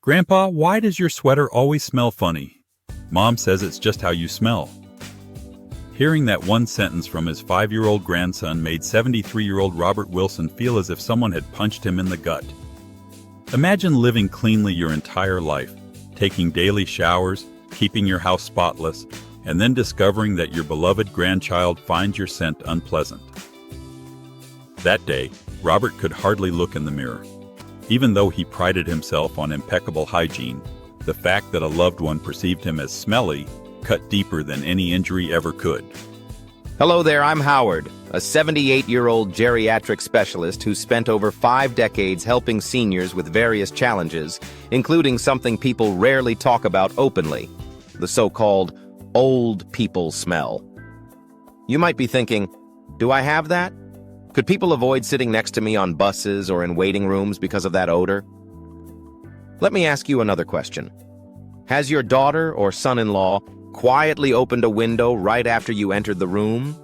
Grandpa, why does your sweater always smell funny? Mom says it's just how you smell. Hearing that one sentence from his 5-year-old grandson made 73-year-old Robert Wilson feel as if someone had punched him in the gut. Imagine living cleanly your entire life, taking daily showers, keeping your house spotless, and then discovering that your beloved grandchild finds your scent unpleasant. That day, Robert could hardly look in the mirror. Even though he prided himself on impeccable hygiene, the fact that a loved one perceived him as smelly cut deeper than any injury ever could. Hello there, I'm Howard, a 78-year-old geriatric specialist who spent over 5 decades helping seniors with various challenges, including something people rarely talk about openly, the so-called old people smell. You might be thinking, do I have that? Could people avoid sitting next to me on buses or in waiting rooms because of that odor? Let me ask you another question. Has your daughter or son-in-law quietly opened a window right after you entered the room?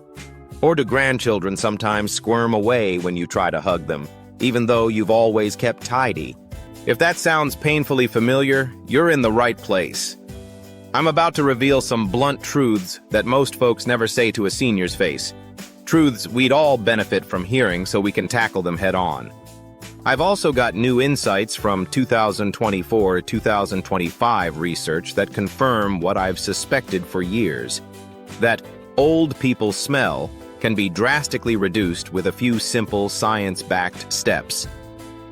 Or do grandchildren sometimes squirm away when you try to hug them, even though you've always kept tidy? If that sounds painfully familiar, you're in the right place. I'm about to reveal some blunt truths that most folks never say to a senior's face. Truths we'd all benefit from hearing so we can tackle them head-on. I've also got new insights from 2024-2025 research that confirm what I've suspected for years, that old people's smell can be drastically reduced with a few simple science-backed steps.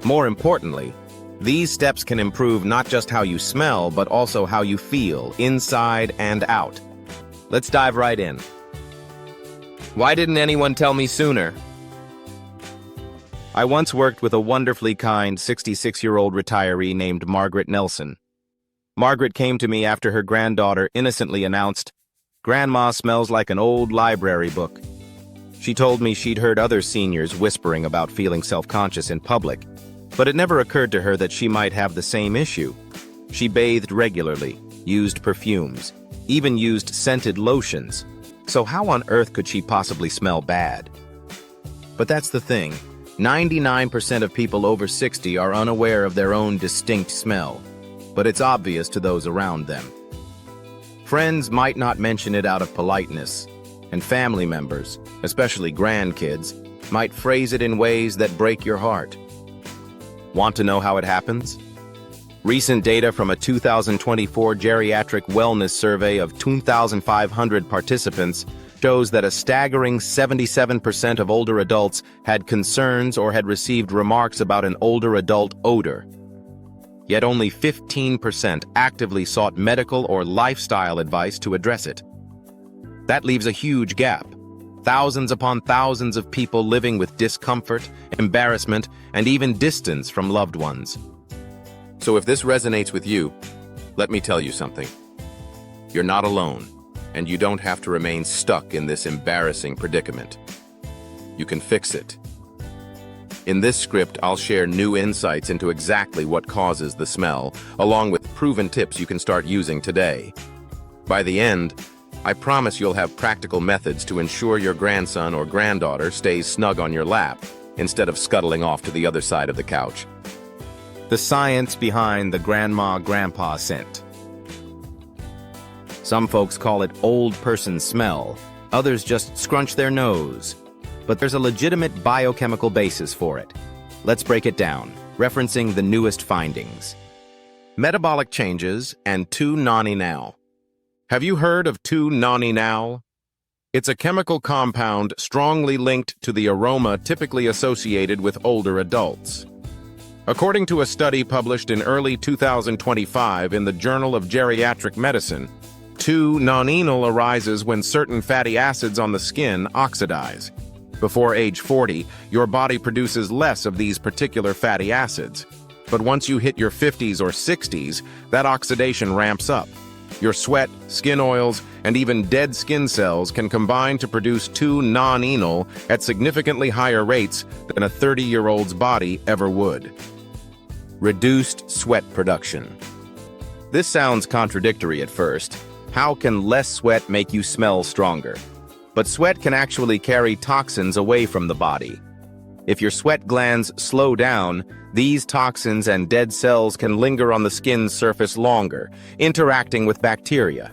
More importantly, these steps can improve not just how you smell, but also how you feel, inside and out. Let's dive right in. Why didn't anyone tell me sooner? I once worked with a wonderfully kind 66-year-old retiree named Margaret Nelson. Margaret came to me after her granddaughter innocently announced, "Grandma smells like an old library book." She told me she'd heard other seniors whispering about feeling self-conscious in public, but it never occurred to her that she might have the same issue. She bathed regularly, used perfumes, even used scented lotions. So how on earth could she possibly smell bad? But that's the thing. 99% of people over 60 are unaware of their own distinct smell, but it's obvious to those around them. Friends might not mention it out of politeness, and family members, especially grandkids, might phrase it in ways that break your heart. Want to know how it happens? Recent data from a 2024 geriatric wellness survey of 2,500 participants shows that a staggering 77% of older adults had concerns or had received remarks about an older adult odor. Yet only 15% actively sought medical or lifestyle advice to address it. That leaves a huge gap. Thousands upon thousands of people living with discomfort, embarrassment, and even distance from loved ones. So if this resonates with you, let me tell you something. You're not alone, and you don't have to remain stuck in this embarrassing predicament. You can fix it. In this script, I'll share new insights into exactly what causes the smell, along with proven tips you can start using today. By the end, I promise you'll have practical methods to ensure your grandson or granddaughter stays snug on your lap, instead of scuttling off to the other side of the couch. The science behind the grandma-grandpa scent. Some folks call it old person smell, others just scrunch their nose. But there's a legitimate biochemical basis for it. Let's break it down, referencing the newest findings. Metabolic changes and 2-noni-nal. Have you heard of 2-noni-nal? It's a chemical compound strongly linked to the aroma typically associated with older adults. According to a study published in early 2025 in the Journal of Geriatric Medicine, 2-nonenal arises when certain fatty acids on the skin oxidize. Before age 40, your body produces less of these particular fatty acids. But once you hit your 50s or 60s, that oxidation ramps up. Your sweat, skin oils, and even dead skin cells can combine to produce 2-nonenal at significantly higher rates than a 30-year-old's body ever would. Reduced sweat production. This sounds contradictory at first. How can less sweat make you smell stronger? But sweat can actually carry toxins away from the body. If your sweat glands slow down, these toxins and dead cells can linger on the skin's surface longer, interacting with bacteria.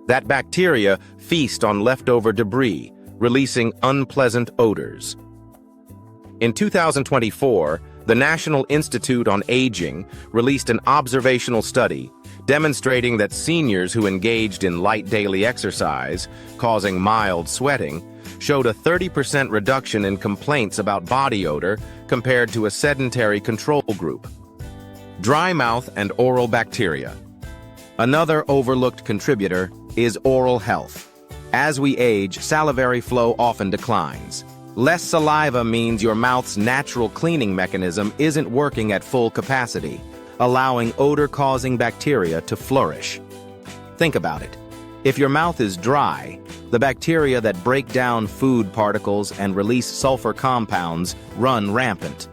That bacteria feast on leftover debris, releasing unpleasant odors. In 2024, the National Institute on Aging released an observational study demonstrating that seniors who engaged in light daily exercise, causing mild sweating, showed a 30% reduction in complaints about body odor compared to a sedentary control group. Dry mouth and oral bacteria. Another overlooked contributor is oral health. As we age, salivary flow often declines. Less saliva means your mouth's natural cleaning mechanism isn't working at full capacity, allowing odor-causing bacteria to flourish. Think about it. If your mouth is dry, the bacteria that break down food particles and release sulfur compounds run rampant.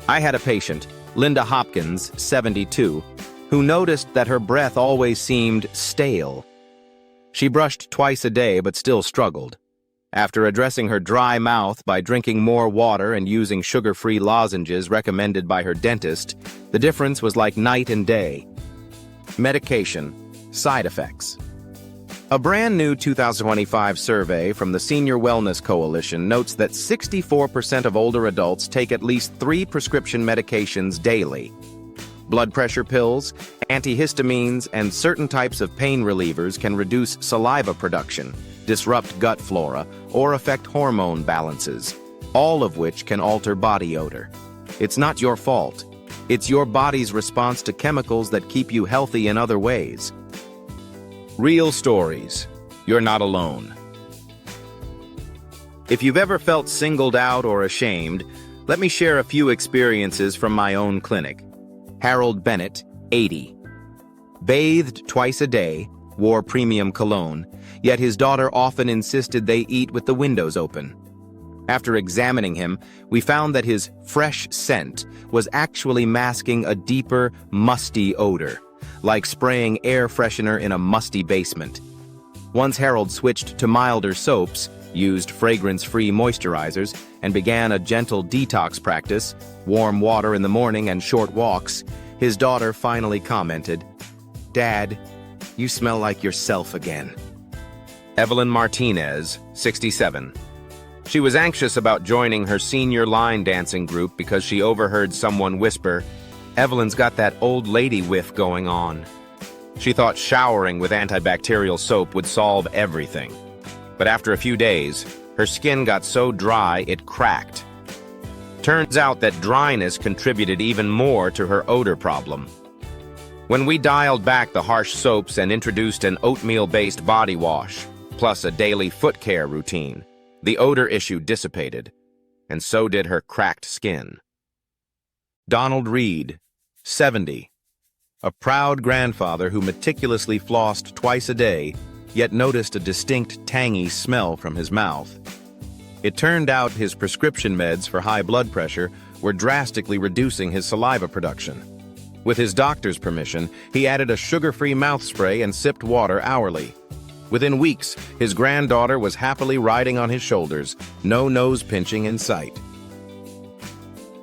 I had a patient, Linda Hopkins, 72, who noticed that her breath always seemed stale. She brushed twice a day but still struggled. After addressing her dry mouth by drinking more water and using sugar-free lozenges recommended by her dentist, the difference was like night and day. Medication. Side effects. A brand new 2025 survey from the Senior Wellness Coalition notes that 64% of older adults take at least 3 prescription medications daily. Blood pressure pills, antihistamines, and certain types of pain relievers can reduce saliva production, disrupt gut flora, or affect hormone balances, all of which can alter body odor. It's not your fault. It's your body's response to chemicals that keep you healthy in other ways. Real stories. You're not alone. If you've ever felt singled out or ashamed, let me share a few experiences from my own clinic. Harold Bennett, 80. Bathed twice a day, wore premium cologne, yet his daughter often insisted they eat with the windows open. After examining him, we found that his fresh scent was actually masking a deeper, musty odor, like spraying air freshener in a musty basement. Once Harold switched to milder soaps, used fragrance-free moisturizers, and began a gentle detox practice, warm water in the morning and short walks, his daughter finally commented, "Dad, you smell like yourself again." Evelyn Martinez, 67. She was anxious about joining her senior line dancing group because she overheard someone whisper, "Evelyn's got that old lady whiff going on." She thought showering with antibacterial soap would solve everything. But after a few days, her skin got so dry it cracked. Turns out that dryness contributed even more to her odor problem. When we dialed back the harsh soaps and introduced an oatmeal-based body wash, plus a daily foot care routine, the odor issue dissipated, and so did her cracked skin. Donald Reed, 70. A proud grandfather who meticulously flossed twice a day, yet noticed a distinct tangy smell from his mouth. It turned out his prescription meds for high blood pressure were drastically reducing his saliva production. With his doctor's permission, he added a sugar-free mouth spray and sipped water hourly. Within weeks, his granddaughter was happily riding on his shoulders, no nose pinching in sight.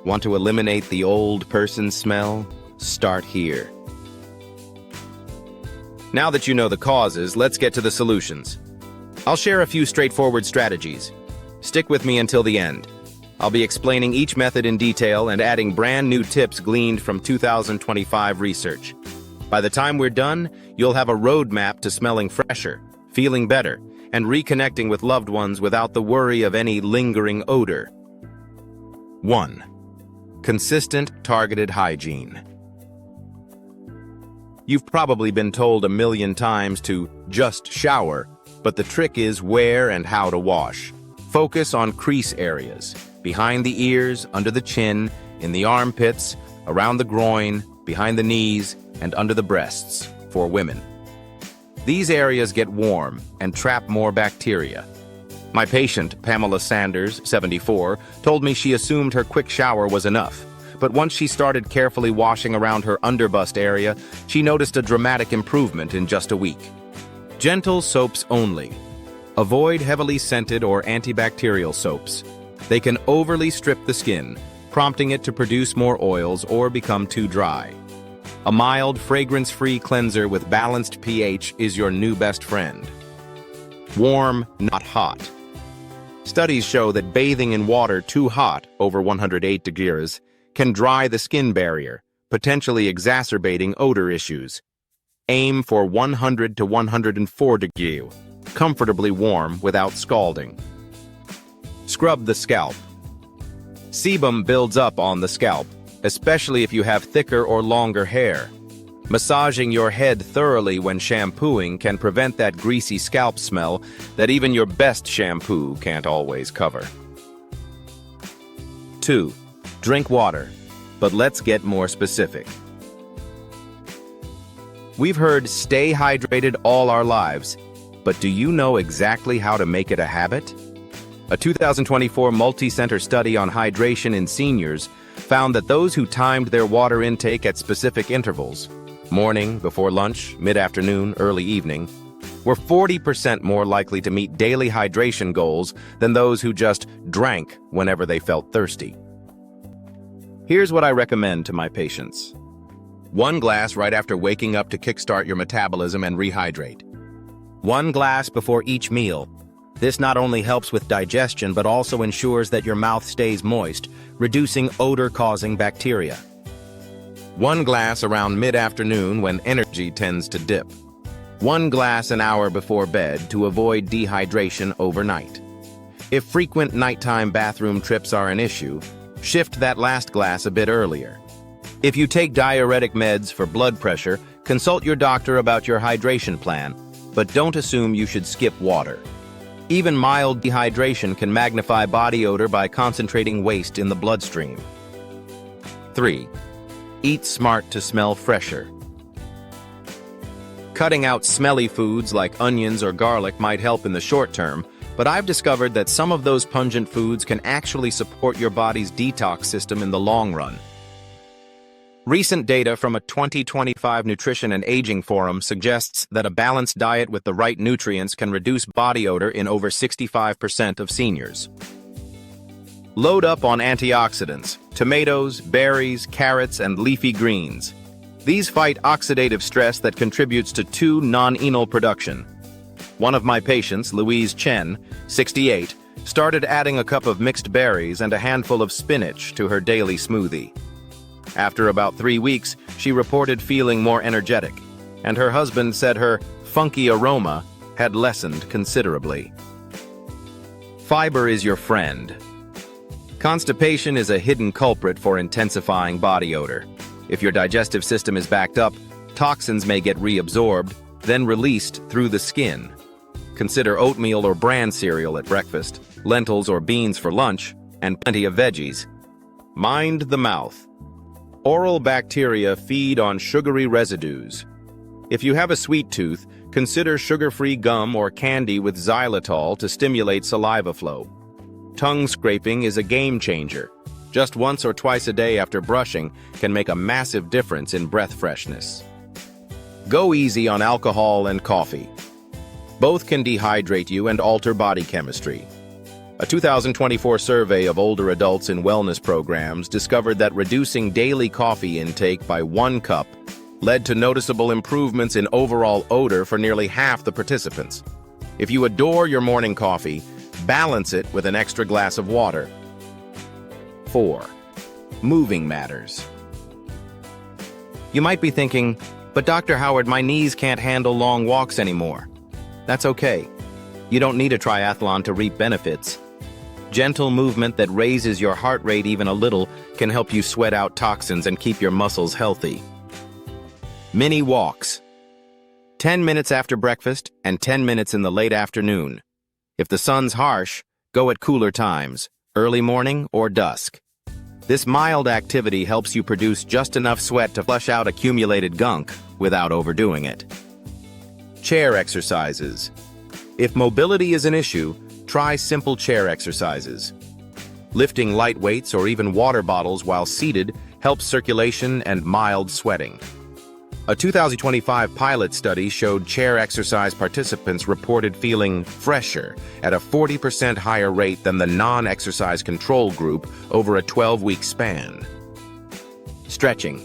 Want to eliminate the old person smell? Start here. Now that you know the causes, let's get to the solutions. I'll share a few straightforward strategies. Stick with me until the end. I'll be explaining each method in detail and adding brand new tips gleaned from 2025 research. By the time we're done, you'll have a roadmap to smelling fresher, feeling better, and reconnecting with loved ones without the worry of any lingering odor. 1. Consistent, targeted hygiene. You've probably been told a million times to just shower, but the trick is where and how to wash. Focus on crease areas, behind the ears, under the chin, in the armpits, around the groin, behind the knees, and under the breasts, for women. These areas get warm and trap more bacteria. My patient, Pamela Sanders, 74, told me she assumed her quick shower was enough. But once she started carefully washing around her underbust area, she noticed a dramatic improvement in just a week. Gentle soaps only. Avoid heavily scented or antibacterial soaps. They can overly strip the skin, prompting it to produce more oils or become too dry. A mild, fragrance-free cleanser with balanced pH is your new best friend. Warm, not hot. Studies show that bathing in water too hot, over 108 degrees, can dry the skin barrier, potentially exacerbating odor issues. Aim for 100 to 104 degrees, comfortably warm without scalding. Scrub the scalp. Sebum builds up on the scalp, especially if you have thicker or longer hair. Massaging your head thoroughly when shampooing can prevent that greasy scalp smell that even your best shampoo can't always cover. 2. Drink water, but let's get more specific. We've heard stay hydrated all our lives, but do you know exactly how to make it a habit? A 2024 multi-center study on hydration in seniors found that those who timed their water intake at specific intervals, morning, before lunch, mid-afternoon, early evening, were 40% more likely to meet daily hydration goals than those who just drank whenever they felt thirsty. Here's what I recommend to my patients. 1 glass right after waking up to kickstart your metabolism and rehydrate. 1 glass before each meal. This not only helps with digestion but also ensures that your mouth stays moist, reducing odor-causing bacteria. 1 glass around mid-afternoon when energy tends to dip. 1 glass an hour before bed to avoid dehydration overnight. If frequent nighttime bathroom trips are an issue, shift that last glass a bit earlier. If you take diuretic meds for blood pressure, consult your doctor about your hydration plan, but don't assume you should skip water. Even mild dehydration can magnify body odor by concentrating waste in the bloodstream. 3. Eat smart to smell fresher. Cutting out smelly foods like onions or garlic might help in the short term, but I've discovered that some of those pungent foods can actually support your body's detox system in the long run. Recent data from a 2025 Nutrition and Aging Forum suggests that a balanced diet with the right nutrients can reduce body odor in over 65% of seniors. Load up on antioxidants, tomatoes, berries, carrots, and leafy greens. These fight oxidative stress that contributes to 2-non-enol production. One of my patients, Louise Chen, 68, started adding a cup of mixed berries and a handful of spinach to her daily smoothie. After about 3 weeks, she reported feeling more energetic, and her husband said her funky aroma had lessened considerably. Fiber is your friend. Constipation is a hidden culprit for intensifying body odor. If your digestive system is backed up, toxins may get reabsorbed, then released through the skin. Consider oatmeal or bran cereal at breakfast, lentils or beans for lunch, and plenty of veggies. Mind the mouth. Oral bacteria feed on sugary residues. If you have a sweet tooth, consider sugar-free gum or candy with xylitol to stimulate saliva flow. Tongue scraping is a game changer. Just once or twice a day after brushing can make a massive difference in breath freshness. Go easy on alcohol and coffee. Both can dehydrate you and alter body chemistry. A 2024 survey of older adults in wellness programs discovered that reducing daily coffee intake by 1 cup led to noticeable improvements in overall odor for nearly half the participants. If you adore your morning coffee, balance it with an extra glass of water. 4. Moving matters. You might be thinking, but Dr. Howard, my knees can't handle long walks anymore. That's okay. You don't need a triathlon to reap benefits. Gentle movement that raises your heart rate even a little can help you sweat out toxins and keep your muscles healthy. Mini walks. 10 minutes after breakfast and 10 minutes in the late afternoon. If the sun's harsh, go at cooler times, early morning or dusk. This mild activity helps you produce just enough sweat to flush out accumulated gunk without overdoing it. Chair exercises. If mobility is an issue, try simple chair exercises. Lifting light weights or even water bottles while seated helps circulation and mild sweating. A 2025 pilot study showed chair exercise participants reported feeling fresher at a 40% higher rate than the non-exercise control group over a 12-week span. Stretching.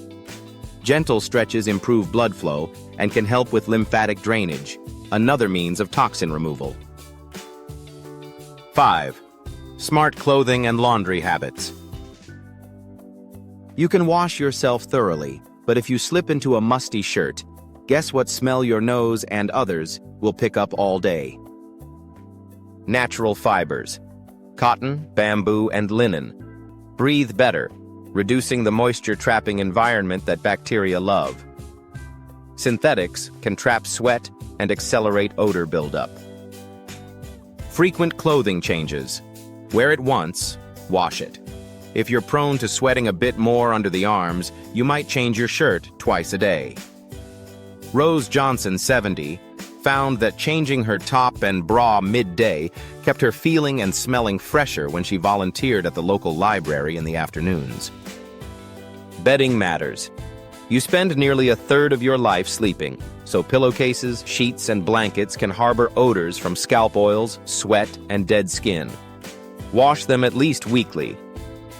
Gentle stretches improve blood flow and can help with lymphatic drainage, another means of toxin removal. 5. Smart clothing and laundry habits. You can wash yourself thoroughly, but if you slip into a musty shirt, guess what smell your nose and others will pick up all day? Natural fibers. Cotton, bamboo, and linen. Breathe better, reducing the moisture-trapping environment that bacteria love. Synthetics can trap sweat and accelerate odor buildup. Frequent clothing changes. Wear it once, wash it. If you're prone to sweating a bit more under the arms, you might change your shirt twice a day. Rose Johnson, 70, found that changing her top and bra midday kept her feeling and smelling fresher when she volunteered at the local library in the afternoons. Bedding matters. You spend nearly a third of your life sleeping, so pillowcases, sheets, and blankets can harbor odors from scalp oils, sweat, and dead skin. Wash them at least weekly.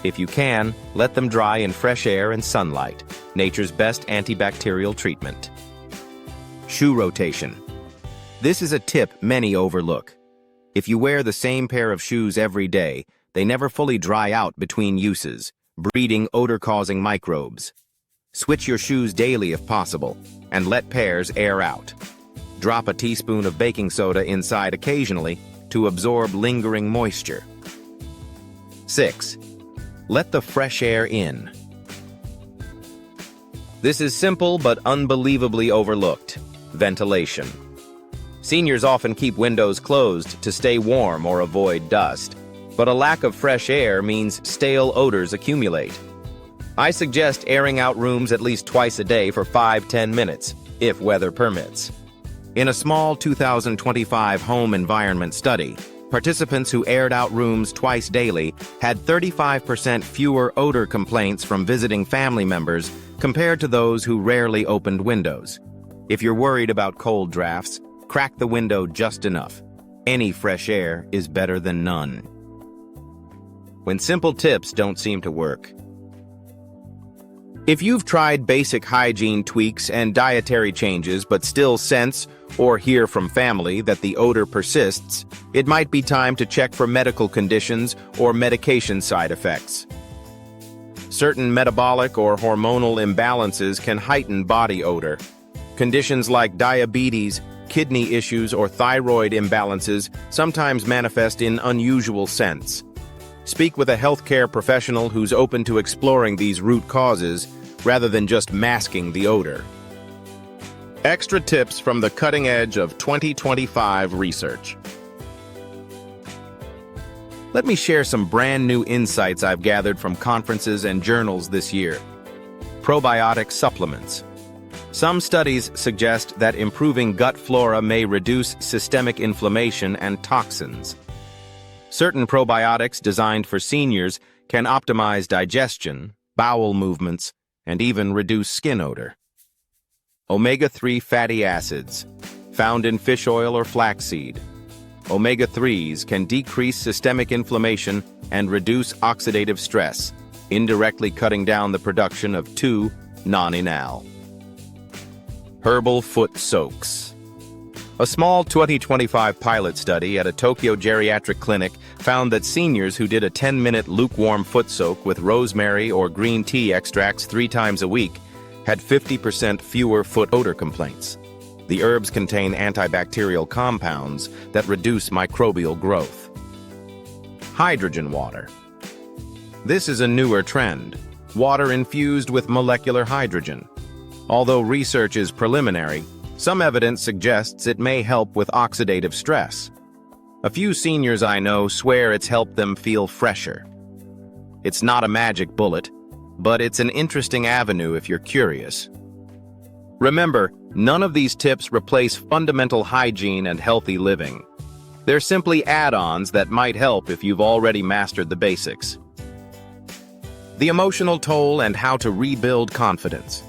If you can, let them dry in fresh air and sunlight, nature's best antibacterial treatment. Shoe rotation. This is a tip many overlook. If you wear the same pair of shoes every day, they never fully dry out between uses, breeding odor-causing microbes. Switch your shoes daily if possible, and let pairs air out. Drop a teaspoon of baking soda inside occasionally to absorb lingering moisture. 6. Let the fresh air in. This is simple but unbelievably overlooked. Ventilation. Seniors often keep windows closed to stay warm or avoid dust, but a lack of fresh air means stale odors accumulate. I suggest airing out rooms at least twice a day for 5-10 minutes, if weather permits. In a small 2025 home environment study, participants who aired out rooms twice daily had 35% fewer odor complaints from visiting family members compared to those who rarely opened windows. If you're worried about cold drafts, crack the window just enough. Any fresh air is better than none. When simple tips don't seem to work. If you've tried basic hygiene tweaks and dietary changes but still sense or hear from family that the odor persists, it might be time to check for medical conditions or medication side effects. Certain metabolic or hormonal imbalances can heighten body odor. Conditions like diabetes, kidney issues, or thyroid imbalances sometimes manifest in unusual scents. Speak with a healthcare professional who's open to exploring these root causes rather than just masking the odor. Extra tips from the cutting edge of 2025 research. Let me share some brand new insights I've gathered from conferences and journals this year. Probiotic supplements. Some studies suggest that improving gut flora may reduce systemic inflammation and toxins. Certain probiotics designed for seniors can optimize digestion, bowel movements, and even reduce skin odor. Omega-3 fatty acids, found in fish oil or flaxseed. Omega-3s can decrease systemic inflammation and reduce oxidative stress, indirectly cutting down the production of 2-non-enal. Herbal foot soaks. A small 2025 pilot study at a Tokyo geriatric clinic found that seniors who did a 10-minute lukewarm foot soak with rosemary or green tea extracts 3 times a week had 50% fewer foot odor complaints. The herbs contain antibacterial compounds that reduce microbial growth. Hydrogen water. This is a newer trend, water infused with molecular hydrogen. Although research is preliminary, some evidence suggests it may help with oxidative stress. A few seniors I know swear it's helped them feel fresher. It's not a magic bullet, but it's an interesting avenue if you're curious. Remember, none of these tips replace fundamental hygiene and healthy living. They're simply add-ons that might help if you've already mastered the basics. The emotional toll and how to rebuild confidence.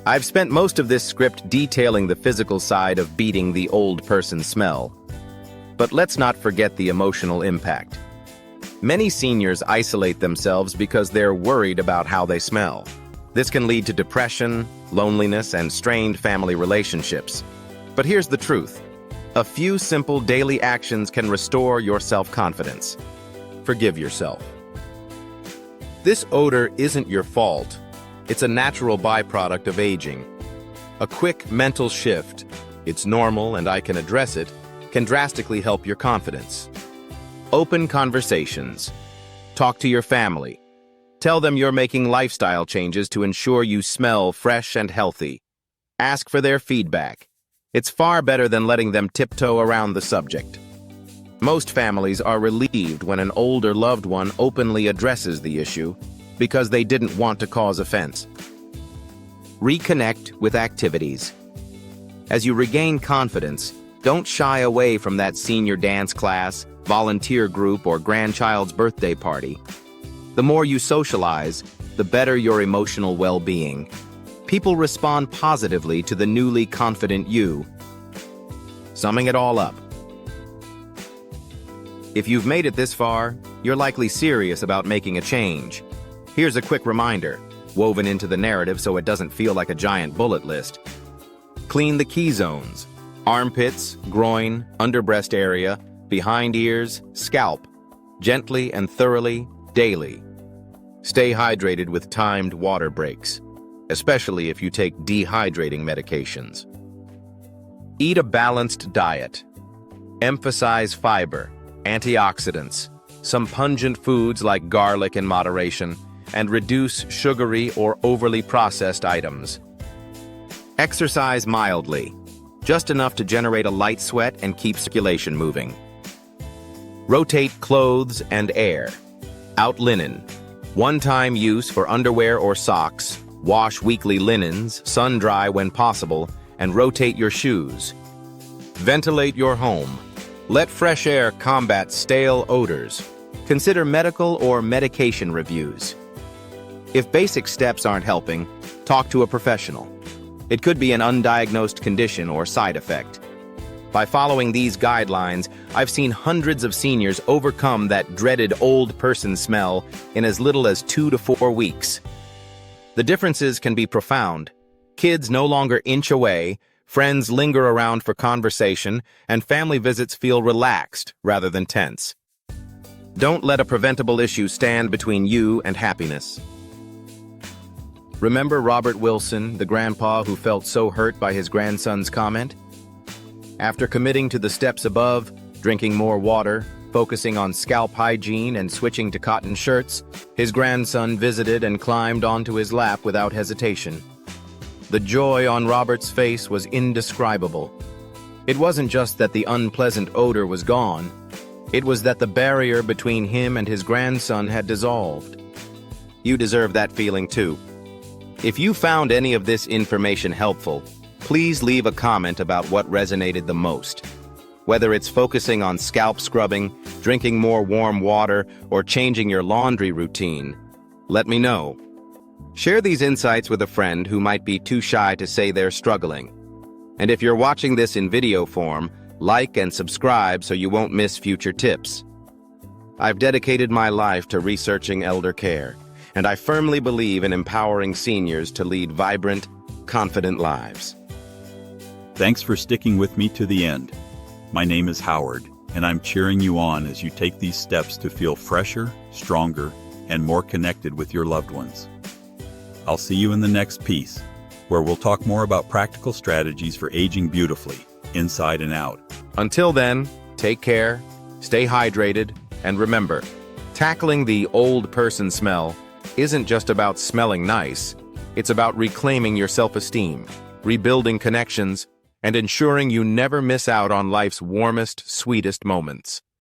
I've spent most of this script detailing the physical side of beating the old person smell. But let's not forget the emotional impact. Many seniors isolate themselves because they're worried about how they smell. This can lead to depression, loneliness, and strained family relationships. But here's the truth. A few simple daily actions can restore your self-confidence. Forgive yourself. This odor isn't your fault. It's a natural byproduct of aging. A quick mental shift, it's normal and I can address it, can drastically help your confidence. Open conversations. Talk to your family. Tell them you're making lifestyle changes to ensure you smell fresh and healthy. Ask for their feedback. It's far better than letting them tiptoe around the subject. Most families are relieved when an older loved one openly addresses the issue because they didn't want to cause offense. Reconnect with activities. As you regain confidence, don't shy away from that senior dance class, volunteer group, or grandchild's birthday party. The more you socialize, the better your emotional well-being. People respond positively to the newly confident you. Summing it all up. If you've made it this far, you're likely serious about making a change. Here's a quick reminder, woven into the narrative so it doesn't feel like a giant bullet list. Clean the key zones: armpits, groin, underbreast area, behind ears, scalp, gently and thoroughly, daily. Stay hydrated with timed water breaks, especially if you take dehydrating medications. Eat a balanced diet. Emphasize fiber, antioxidants, some pungent foods like garlic in moderation, and reduce sugary or overly processed items. Exercise mildly, just enough to generate a light sweat and keep circulation moving. Rotate clothes and air. Out linen. One-time use for underwear or socks. Wash weekly linens, sun dry when possible, and rotate your shoes. Ventilate your home. Let fresh air combat stale odors. Consider medical or medication reviews. If basic steps aren't helping, talk to a professional. It could be an undiagnosed condition or side effect. By following these guidelines, I've seen hundreds of seniors overcome that dreaded old person smell in as little as 2 to 4 weeks. The differences can be profound. Kids no longer inch away, friends linger around for conversation, and family visits feel relaxed rather than tense. Don't let a preventable issue stand between you and happiness. Remember Robert Wilson, the grandpa who felt so hurt by his grandson's comment? After committing to the steps above, drinking more water, focusing on scalp hygiene, and switching to cotton shirts, his grandson visited and climbed onto his lap without hesitation. The joy on Robert's face was indescribable. It wasn't just that the unpleasant odor was gone. It was that the barrier between him and his grandson had dissolved. You deserve that feeling too. If you found any of this information helpful, please leave a comment about what resonated the most. Whether it's focusing on scalp scrubbing, drinking more warm water, or changing your laundry routine, let me know. Share these insights with a friend who might be too shy to say they're struggling. And if you're watching this in video form, like and subscribe so you won't miss future tips. I've dedicated my life to researching elder care, and I firmly believe in empowering seniors to lead vibrant, confident lives. Thanks for sticking with me to the end. My name is Howard, and I'm cheering you on as you take these steps to feel fresher, stronger, and more connected with your loved ones. I'll see you in the next piece, where we'll talk more about practical strategies for aging beautifully, inside and out. Until then, take care, stay hydrated, and remember, tackling the old person smell isn't just about smelling nice, it's about reclaiming your self-esteem, rebuilding connections, and ensuring you never miss out on life's warmest, sweetest moments.